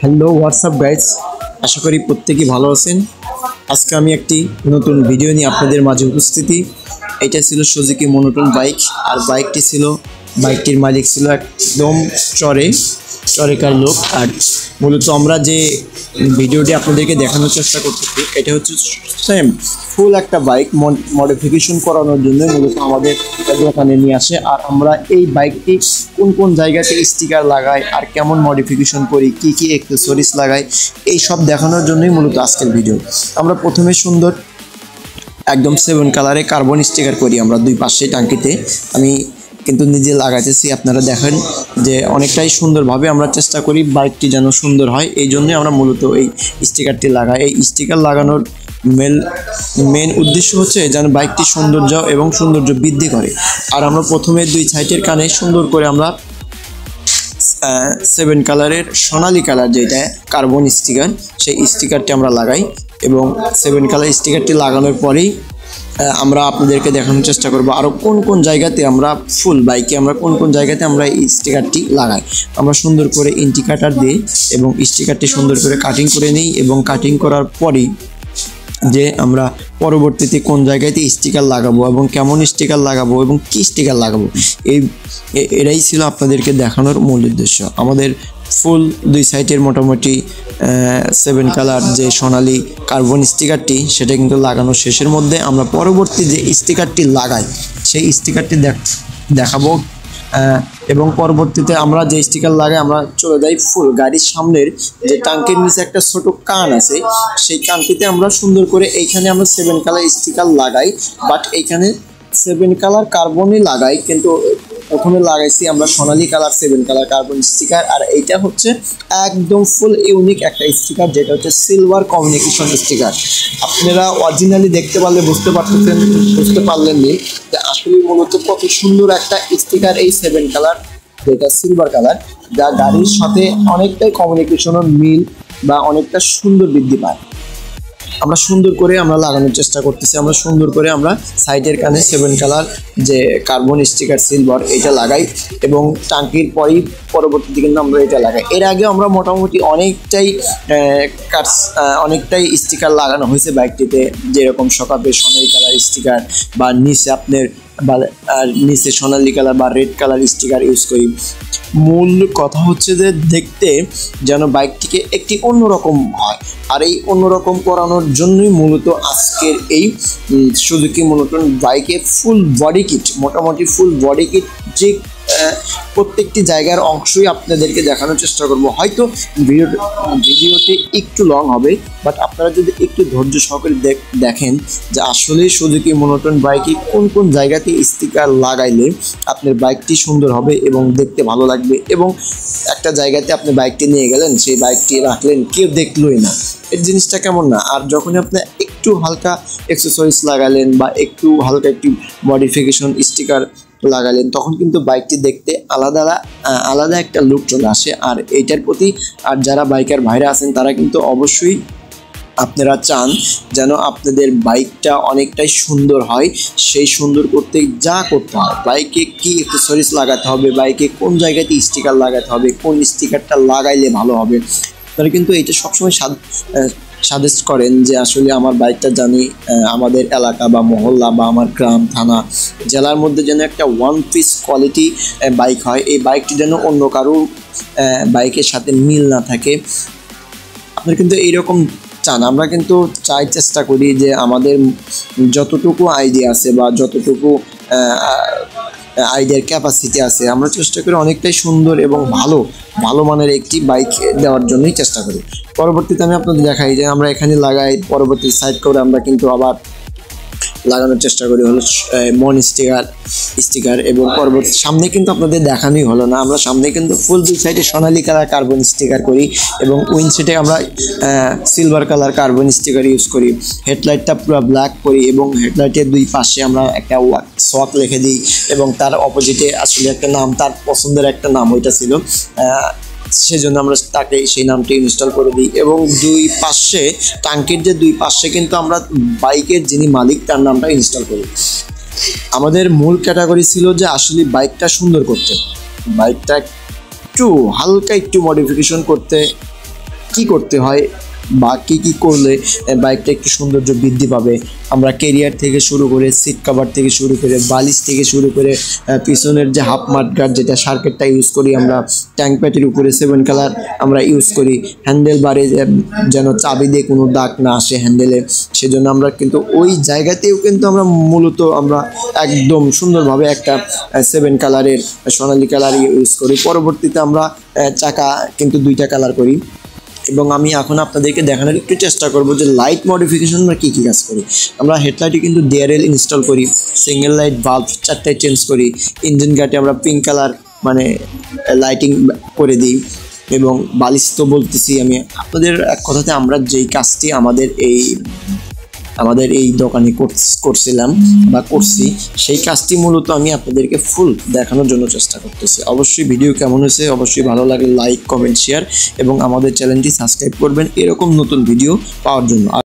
Hello WhatsApp guys, আশা করি প্রত্যেকেই ভালো আছেন। আজকে আমি একটি নতুন ভিডিও নিয়ে আপনাদের মাঝে উপস্থিতি। এটা ছিল সুজুকি মনোটন বাইক, আর বাইকটির মালিক ছিল একদম চরেকার লোক। আর মূলত আমরা যে ভিডিওটি আপনাদেরকে দেখানোর চেষ্টা করতেছি, এটা হচ্ছে সেম ফুল একটা বাইক মডিফিকেশন করানোর জন্য মূলত আমাদের দোকানে নিয়ে আসে। আর আমরা এই বাইকটি কোন কোন জায়গাতে স্টিকার লাগাই আর কেমন মডিফিকেশন করি, কি কি অ্যাক্সেসরিজ লাগাই, এই সব দেখানোর জন্যই মূলত আজকের ভিডিও। আমরা প্রথমে সুন্দর একদম 7 কালারে কার্বন স্টিকার করি আমরা দুই পাশে টাঙ্কিতে। আমি কিন্তু নিজে লাগাইতেছি, আপনারা দেখেন যে অনেকটাই সুন্দরভাবে আমরা চেষ্টা করি বাইকটি যেন সুন্দর হয়। এই জন্যই আমরা মূলত এই স্টিকারটি লাগাই। এই স্টিকার লাগানোর মেন উদ্দেশ্য হচ্ছে যেন বাইকটি সৌন্দর্য এবং সৌন্দর্য বৃদ্ধি করে। আর আমরা প্রথমে দুই সাইডের কানে সুন্দর করে আমরা 7 কালারের সোনালি কালার যেটা কার্বন স্টিকার, সেই স্টিকারটি আমরা লাগাই। এবং 7 কালার স্টিকারটি লাগানোর পরেই আমরা আপনাদেরকে দেখানোর চেষ্টা করব আরও কোন কোন জায়গাতে আমরা ফুল বাইকে আমরা কোন কোন জায়গাতে আমরা এই স্টিকারটি লাগাই। আমরা সুন্দর করে ইন্ডিকেটর দিই এবং স্টিকারটি সুন্দর করে কাটিং করে নিই। এবং কাটিং করার পরেই যে আমরা পরবর্তীতে কোন জায়গাতে স্টিকার লাগাবো এবং কেমন স্টিকার লাগাবো এবং কি স্টিকার লাগাবো, এটাই ছিল আপনাদেরকে দেখানোর মূল উদ্দেশ্য। আমাদের ফুল দুই সাইডের মোটামুটি 7 কালার যে সোনালি কার্বন স্টিকারটি, সেটা কিন্তু লাগানো শেষের মধ্যে আমরা পরবর্তী যে স্টিকারটি লাগাই সেই স্টিকারটি দেখাবো। এবং পরবর্তীতে আমরা যে স্টিকার লাগাই আমরা চলে যাই ফুল গাড়ির সামনের যে টাঙ্কির নিচে একটা ছোট কান আছে, সেই কানটিতে আমরা সুন্দর করে এইখানে আমরা 7 কালার স্টিকার লাগাই। বাট এইখানে 7 কালার কার্বনই লাগাই, কিন্তু ওখানে লাগাইছি আমরা সোনালি কালার 7 কালার কার্বন স্টিকার। আর এইটা হচ্ছে একদম ফুল ইউনিক একটা স্টিকার, যেটা হচ্ছে সিলভার কমিউনিকেশন স্টিকার। আপনারা অরিজিনালি দেখতে পারলে বুঝতে পারলেন যে আসলে মূলত কত সুন্দর একটা স্টিকার এই 7 কালার যেটা সিলভার কালার, যা গাড়ির সাথে অনেকটাই কমিউনিকেশনের মিল বা অনেকটা সুন্দর বৃদ্ধি পায়। আমরা সুন্দর করে আমরা লাগানোর চেষ্টা করতেছি। আমরা সুন্দর করে আমরা সাইডের কানে 7 কালার যে কার্বন স্টিকার সিলভার এটা লাগাই এবং টাঙ্কির পরবর্তীতে কিন্তু আমরা এটা লাগাই। এর আগে আমরা মোটামুটি অনেকটাই স্টিকার লাগানো হয়েছে বাইকটিতে, যেরকম সকাপে সোনালি কালার স্টিকার বা নিচে আপনার নিচে সোনালি কালার বা রেড কালার স্টিকার ইউজ করি। মূল কথা হচ্ছে যে দেখতে যেন বাইকটিকে একটি অন্যরকম হয়। আর এই অন্যরকম করানোর জন্যই মূলত আজকের এই সুজুকি মনোটন বাইকে ফুল বডি কিট, মোটামুটি ফুল বডি কিট যে প্রত্যেকটি জায়গার অংশই আপনাদেরকে দেখানোর চেষ্টা করব। হয়তো ভিডিওটি একটু লং হবে, বাট আপনারা যদি একটু ধৈর্য সহকারে দেখেন যে আসলে সুজুকি মনোটন বাইকে কোন কোন জায়গাতে স্টিকার লাগাইলে আপনার বাইকটি সুন্দর হবে এবং দেখতে ভালো লাগবে। এবং একটা জায়গাতে আপনি বাইকটি নিয়ে গেলেন, সেই বাইকটি রাখলেন, কেউ দেখলোই না, এই জিনিসটা কেমন না। আর যখন আপনি একটু হালকা অ্যাক্সেসরিজ লাগালেন বা একটু হালকা একটি মডিফিকেশন স্টিকার লাগালেন, তখন কিন্তু বাইকটি দেখতে আলাদা একটা লুক চলে আসে। আর এইটার প্রতি আর যারা বাইকার ভাইরা আছেন তারা কিন্তু অবশ্যই আপনারা চান যেন আপনাদের বাইকটা অনেকটাই সুন্দর হয়। সেই সুন্দর করতে যা করতে হয়, বাইকে কি অ্যাক্সেসরিজ লাগাতে হবে, বাইকে কোন জায়গাতে স্টিকার লাগাতে হবে, কোন স্টিকারটা লাগাইলে ভালো হবে, তারা কিন্তু এটা সবসময় সাজেস্ট করেন যে আসলে আমার বাইকটা জানি আমাদের এলাকা বা মহল্লা বা আমার গ্রাম থানা জেলার মধ্যে যেন একটা ওয়ান পিস কোয়ালিটি বাইক হয়। এই বাইকটি যেন অন্য কারো বাইকের সাথে মিল না থাকে। আপনারা কিন্তু এইরকম চান। আমরা কিন্তু চেষ্টা করি যে আমাদের যতটুকু আইডিয়া আছে বা যতটুকু আইডিয়ার ক্যাপাসিটি আছে, আমরা চেষ্টা করি অনেকটাই সুন্দর এবং ভালো মানের একটি বাইক দেওয়ার জন্যই চেষ্টা করি। পরবর্তীতে আমি আপনাদের দেখাই যে আমরা এখানে লাগাই, পরবর্তী সাইড করে আমরা কিন্তু আবার লাগানোর চেষ্টা করি হলো মন স্টিকার। এবং পরবর্তী সামনে কিন্তু আপনাদের দেখানোই হলো না, আমরা সামনে কিন্তু ফুল দুই সাইডে সোনালি কালার কার্বন স্টিকার করি এবং উইন্ডশিটে আমরা silver colour carbon sticker use করি। হেডলাইটটা পুরো ব্ল্যাক করি এবং হেডলাইটের দুই পাশে আমরা একটা শক লিখে দিই এবং তার অপোজিটে আসলে একটা নাম, তার পছন্দের একটা নাম ওইটা ছিল, সেজন্য আমরা তাকে সেই নামটি ইনস্টল করে দিই। এবং দুই পাশে টাঙ্কির যে দুই পাশে কিন্তু আমরা বাইকের যিনি মালিক তার নামটা ইনস্টল করি। আমাদের মূল ক্যাটাগরি ছিল যে আসলে বাইকটা সুন্দর করতে, বাইকটা একটু হালকা একটু মডিফিকেশন করতে, কি করতে হয় বা কী করলে বাইকটা একটু সৌন্দর্য বৃদ্ধি পাবে। আমরা ক্যারিয়ার থেকে শুরু করে সিট কভার থেকে শুরু করে বালিশ থেকে শুরু করে পিছনের যে হাফ মাডগার্ড যেটা শার্কেটটা ইউজ করি আমরা, ট্যাঙ্ক প্যাডের উপরে 7 কালার আমরা ইউজ করি, হ্যান্ডেল বারে যেন চাবি দিয়ে কোনো দাগ না আসে হ্যান্ডেলে, সেজন্য আমরা কিন্তু ওই জায়গাতেও কিন্তু আমরা মূলত আমরা একদম সুন্দরভাবে একটা 7 কালারের সোনালী কালার ইউজ করি। পরবর্তীতে আমরা চাকা কিন্তু 2টা কালার করি। এবং আমি এখন আপনাদেরকে দেখানোর একটু চেষ্টা করব যে লাইট মডিফিকেশন আমরা কী কাজ করি। আমরা হেডলাইটে কিন্তু ডিআরএল ইনস্টল করি, সিঙ্গেল লাইট বাল্ব 4টায় চেঞ্জ করি, ইঞ্জিন গার্ডে আমরা পিঙ্ক কালার মানে লাইটিং করে দিই, এবং বালিশ তো বলতেছি আমি আপনাদের এক কথাতে আমরা যেই কাজটি আমাদের এই দোকানে করছিলাম বা করছি সেই কাজটি মূলত আমি আপনাদেরকে ফুল দেখানোর জন্য চেষ্টা করতেছি। অবশ্যই ভিডিও কেমন হয়েছে অবশ্যই ভালো লাগলে লাইক কমেন্ট শেয়ার এবং আমাদের চ্যানেলটি সাবস্ক্রাইব করবেন এরকম নতুন ভিডিও পাওয়ার জন্য।